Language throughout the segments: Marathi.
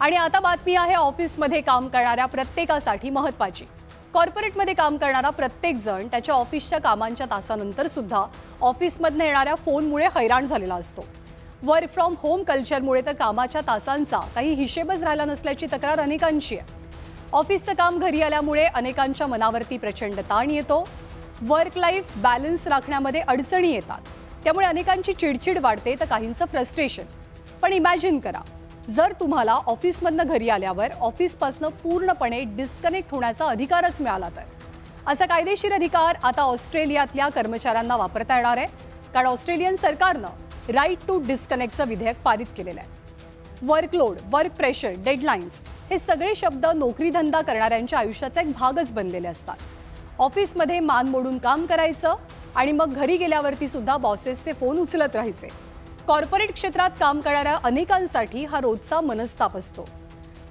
आणि आता बातमी आहे ऑफिसमध्ये काम करणाऱ्या प्रत्येकासाठी महत्त्वाची। कॉर्पोरेटमध्ये काम करणारा प्रत्येक जण त्याच्या ऑफिसच्या कामांच्या तासानंतर सुद्धा ऑफिसमधून येणाऱ्या फोनमुळे हैराण झालेला असतो। वर्क फ्रॉम होम कल्चरमुळे तर कामाच्या तासांचा काही हिशेबच राहिला नसल्याची तक्रार अनेकांची आहे। ऑफिसचं काम घरी आल्यामुळे अनेकांच्या मनावरती प्रचंड ताण येतो। वर्क लाईफ बॅलन्स राखण्यामध्ये अडचणी येतात, त्यामुळे अनेकांची चिडचिड वाढते तर काहींचं फ्रस्ट्रेशन। पण इमॅजिन करा, जर तुम्हाला ऑफिसमधून घरी आल्यावर ऑफिसपासून पूर्णपणे डिस्कनेक्ट होण्याचा अधिकारच मिळाला तर। असा कायदेशीर अधिकार आता ऑस्ट्रेलियातल्या कर्मचाऱ्यांना वापरता येणार आहे, कारण ऑस्ट्रेलियन सरकारनं राईट टू डिस्कनेक्टचं विधेयक पारित केलेलं आहे। वर्कलोड, वर्क प्रेशर, डेडलाईन्स हे सगळे शब्द नोकरीधंदा करणाऱ्यांच्या आयुष्याचा एक भागच बनलेले असतात। ऑफिसमध्ये मान मोडून काम करायचं आणि मग घरी गेल्यावरती सुद्धा बॉसेसचे फोन उचलत राहायचे। कॉर्पोरेट क्षेत्रात काम करणाऱ्या अनेकांसाठी हा रोजचा मनस्ताप असतो।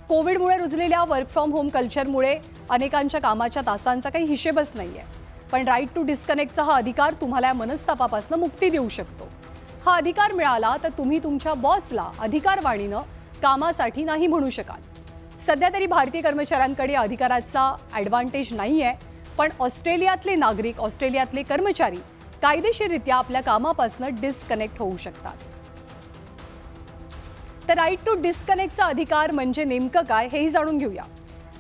कोविडमुळे रुजलेल्या वर्क फ्रॉम होम कल्चरमुळे अनेकांच्या कामाच्या तासांचा काही हिशेबच नाहीये। पण राईट टू डिस्कनेक्टचा हा अधिकार तुम्हाला या मनस्तापापासून मुक्ती देऊ शकतो। हा अधिकार मिळाला तर तुम्ही तुमच्या बॉसला अधिकारवाणीनं कामासाठी नाही म्हणू शकाल। सध्या तरी भारतीय कर्मचाऱ्यांकडे या अधिकाराचा ॲडव्हान्टेज नाहीये, पण ऑस्ट्रेलियातले नागरिक, ऑस्ट्रेलियातले कर्मचारी कायदेशीररित्या आपल्या कामापासून डिस्कनेक्ट होऊ शकतात। तर राईट टू डिस्कनेक्टचा अधिकार म्हणजे नेमकं काय हेही जाणून घेऊया।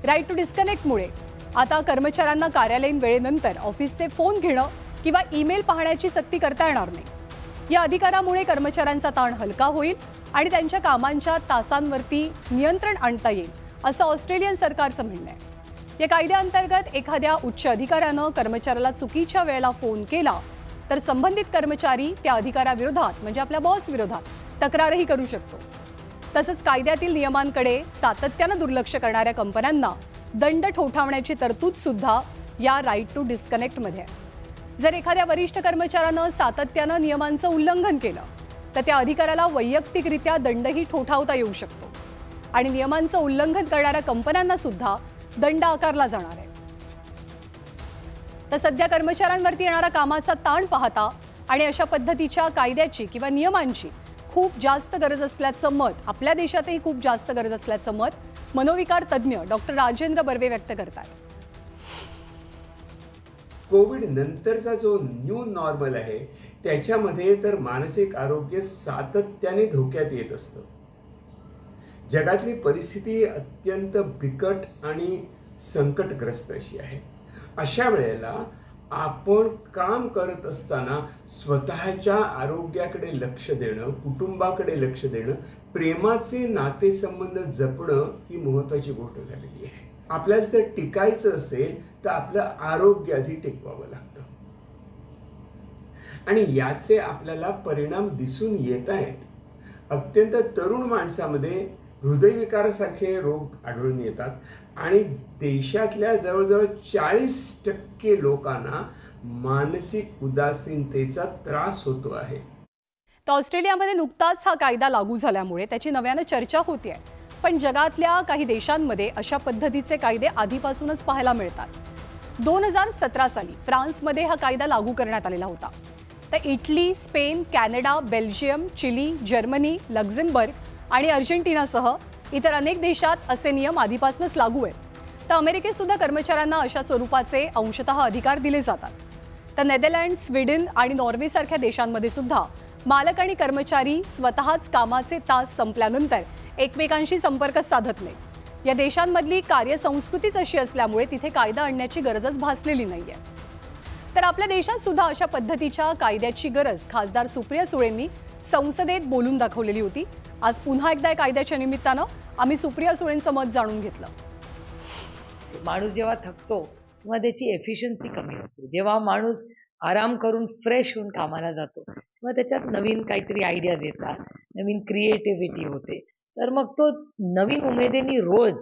राईट टू डिस्कनेक्टमुळे आता कर्मचाऱ्यांना कार्यालयीन वेळेनंतर ऑफिसचे फोन घेणं किंवा ईमेल पाहण्याची सक्ती करता येणार नाही। या अधिकारामुळे कर्मचाऱ्यांचा ताण हलका होईल आणि त्यांच्या कामांच्या तासांवरती नियंत्रण आणता येईल, असं ऑस्ट्रेलियन सरकारचं म्हणणं आहे। या कायद्याअंतर्गत एखाद्या उच्च अधिकाऱ्यानं कर्मचाऱ्याला चुकीच्या वेळेला फोन केला तर संबंधित कर्मचारी त्या अधिकाऱ्याविरोधात म्हणजे आपल्या बॉस विरोधात तक्रारही करू शकतो। तसंच कायद्यातील नियमांकडे सातत्यानं दुर्लक्ष करणाऱ्या कंपन्यांना दंड ठोठावण्याची तरतूद सुद्धा या राईट टू डिस्कनेक्टमध्ये आहे। जर एखाद्या वरिष्ठ कर्मचाऱ्यानं सातत्यानं नियमांचं उल्लंघन केलं तर त्या अधिकाऱ्याला वैयक्तिकरित्या दंडही ठोठावता येऊ शकतो आणि नियमांचं उल्लंघन करणाऱ्या कंपन्यांना सुद्धा दंड आकारला जाणार आहे। तर सध्या कर्मचाऱ्यांवरती येणारा कामाचा ताण पाहता आणि अशा पद्धतीच्या कायद्याची किंवा नियमांची खूप जास्त गरज असल्याचं मत, आपल्या देशातही खूप जास्त गरज असल्याचं मत मनोविकार तज्ज्ञ डॉक्टर राजेंद्र बर्वे व्यक्त करतात। कोविड नंतरचा जो न्यू नॉर्मल आहे त्याच्यामध्ये तर मानसिक आरोग्य सातत्याने धोक्यात येत असतं। जगातली परिस्थिती अत्यंत बिकट आणि संकटग्रस्त अशी आहे। अशा वेळेला आपण काम करत असताना स्वतःच्या आरोग्याकडे लक्ष देणं, कुटुंबाकडे लक्ष देणं, प्रेमाचे नातेसंबंध जपणं ही महत्त्वाची गोष्ट झालेली आहे। आपल्याला जर टिकायचं असेल तर आपलं आरोग्य आधी टिकवावं लागतं आणि याचे आपल्याला परिणाम दिसून येत आहेत। अत्यंत तरुण माणसामध्ये हृदयविकारासारखे रोग आढळून येतात आणि देशातल्या जवळजवळ 40% लोकांना मानसिक उदासीनतेचा त्रास होतो आहे। तर ऑस्ट्रेलियामध्ये नुकताच हा कायदा लागू झाल्यामुळे त्याची नव्यानं चर्चा होते आहे, पण जगातल्या काही देशांमध्ये अशा पद्धतीचे कायदे आधीपासूनच पाहायला मिळतात। 2017 साली फ्रान्समध्ये हा कायदा लागू करण्यात आलेला होता। तर Italy, Spain, Canada, Belgium, Chile, Germany, Luxembourg आणि अर्जेंटिनासह इतर अनेक देशात असे नियम आधीपासूनच लागू आहेत। तर अमेरिकेत सुद्धा कर्मचाऱ्यांना अशा स्वरूपाचे अंशतः अधिकार दिले जातात। तर नेदरलँड, स्वीडन आणि नॉर्वेसारख्या देशांमध्ये सुद्धा मालक आणि कर्मचारी स्वतःच कामाचे तास संपल्यानंतर एकमेकांशी संपर्क साधत नाहीत। या देशांमधली कार्यसंस्कृतीच अशी असल्यामुळे तिथे कायदा आणण्याची गरजच भासलेली नाहीये। तर आपल्या देशात सुद्धा अशा पद्धतीच्या कायद्याची गरज खासदार सुप्रिया सुळेंनी संसदेत बोलून दाखवलेली होती। आज पुन्हा एकदा कायद्याच्या निमित्तानं आम्ही सुप्रिया सुळेंचं मत जाणून घेतलं। माणूस जेव्हा थकतो तेव्हा त्याची एफिशियन्सी कमी होते। जेव्हा माणूस आराम करून फ्रेश होऊन कामाला जातो तेव्हा त्याच्यात नवीन काहीतरी आयडियाज येतात, नवीन क्रिएटिव्हिटी होते। तर मग तो नवीन उमेदीने रोज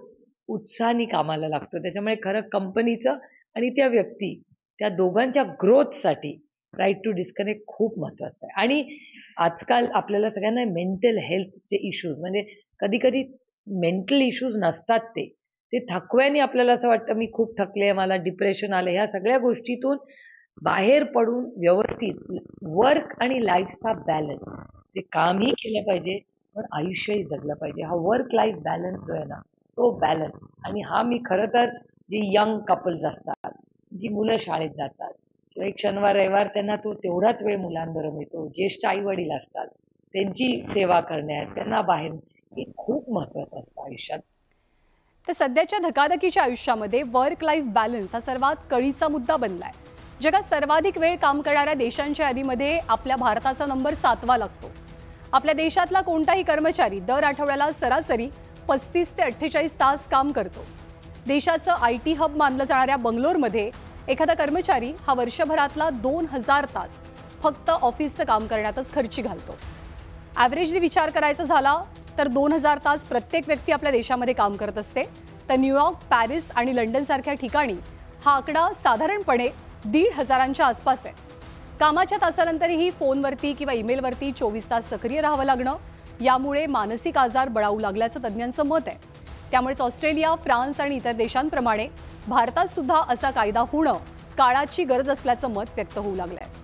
उत्साहाने कामाला लागतो। त्याच्यामुळे खरं कंपनीचं आणि त्या व्यक्ती त्या दोघांच्या ग्रोथसाठी राईट टू डिस्कनेक्ट खूप महत्त्वाचं आहे। आणि आजकाल आपल्याला सगळ्यांना मेंटल हेल्थचे इश्यूज म्हणजे कधी कधी मेंटल इश्यूज नसतात, ते थकव्याने आपल्याला असं वाटतं मी खूप थकले, मला डिप्रेशन आलं, ह्या सगळ्या गोष्टीतून बाहेर पडून व्यवस्थित वर्क आणि लाईफचा बॅलन्स, जे कामही केलं पाहिजे पण आयुष्यही जगलं पाहिजे. हा वर्क लाईफ बॅलन्स जो आहे ना, तो बॅलन्स. आणि हा मी खरं तर जी यंग कपल्स असतात, जी मुलं शाळेत जातात किंवा एक शनिवार रविवार त्यांना तो तेवढाच वेळ मुलांबरोबर मिळतो. ज्येष्ठ आई वडील असतात, त्यांची सेवा करण्यात, त्यांना बाहेर हे खूप महत्वाचं असतं आयुष्यात. तर सध्याच्या धकाधकीच्या आयुष्यामध्ये वर्क लाईफ बॅलन्स हा सर्वात कळीचा मुद्दा बनलाय. जगात सर्वाधिक वेळ काम करणाऱ्या देशांच्या यादीमध्ये आपल्या भारताचा नंबर 7वा लागतो. आपल्या देशातला कोणताही कर्मचारी दर आठवड्याला सरासरी 35 ते 48 तास काम करतो. देशाचं IT हब मानलं जाणाऱ्या बंगलोरमध्ये एखादा कर्मचारी हा वर्षभरातला 2000 तास फक्त ऑफिसचं काम करण्यातच खर्ची घालतो. ॲव्हरेजली विचार करायचा झाला तर 2000 तास प्रत्येक व्यक्ती आपल्या देशामध्ये काम करत असते. तर न्यूयॉर्क, पॅरिस आणि लंडनसारख्या ठिकाणी हा आकडा साधारणपणे 1500च्या आसपास आहे. कामाच्या तासानंतरही फोनवरती किंवा ईमेलवरती 24 तास सक्रिय राहावं लागणं यामुळे मानसिक आजार बळावू लागल्याचं तज्ज्ञांचं मत आहे. त्यामुळेच ऑस्ट्रेलिया, फ्रान्स आणि इतर देशांप्रमाणे भारतात सुद्धा असा कायदा होणं काळाची गरज असल्याचं मत व्यक्त होऊ लागलंय.